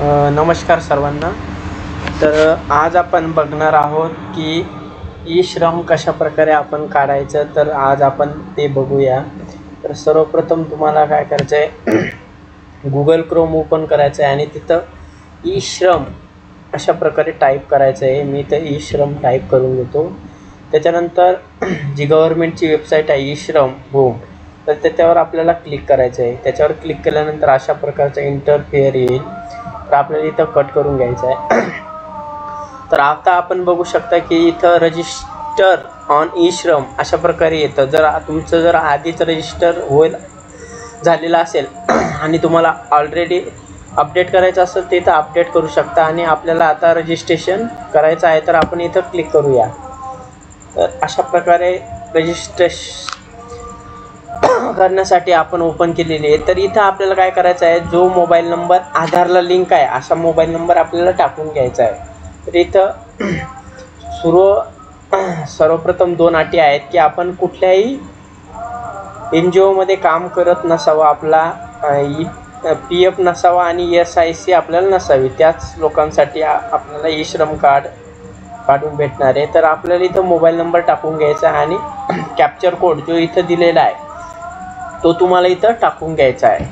नमस्कार सर्वांना. तर आज आपण बघणार आहोत की ई श्रम कशा प्रकारे आपण काढायचं. तर आज आपण ते बघूया. तर सर्वप्रथम तुम्हाला काय करायचं आहे, गुगल क्रोम ओपन करायचं आहे आणि तिथं ई श्रम अशा प्रकारे टाईप करायचं आहे. मी तर ई श्रम टाईप करून घेतो. त्याच्यानंतर जी गव्हर्नमेंटची वेबसाईट आहे ई श्रम होम, तर त्याच्यावर आपल्याला क्लिक करायचं आहे. त्याच्यावर क्लिक केल्यानंतर अशा प्रकारचं इंटरफेअर येईल. तर आपल्याला इथं कट करून घ्यायचं आहे. तर आता आपण बघू शकता की इथं रजिस्टर ऑन ई श्रम अशा प्रकारे येतं. जर आधीच रजिस्टर झालेलं असेल आणि तुम्हाला ऑलरेडी अपडेट करायचं असेल तर इथं अपडेट करू शकता. आणि आपल्याला आता रजिस्ट्रेशन करायचं आहे तर आपण इथं क्लिक करूया. तर अशा प्रकारे रजिस्ट्रेशन करण्यासाठी आपण ओपन केलेली आहे. तर इथं आपल्याला काय करायचं आहे, जो मोबाईल नंबर आधारला लिंक आहे असा मोबाईल नंबर आपल्याला टाकून घ्यायचा आहे. तर इथं सर्वप्रथम 2 अटी आहेत की आपण कुठल्याही NGOमध्ये काम करत नसावं, आपला PF नसावा आणि SIC आपल्याला नसावी. त्याच लोकांसाठी आपल्याला ई श्रम कार्ड काढून भेटणार आहे. तर आपल्याला इथं मोबाईल नंबर टाकून घ्यायचा आहे आणि कॅप्चर कोड जो इथं दिलेला आहे तो तुम्हाला इथं टाकून घ्यायचा आहे.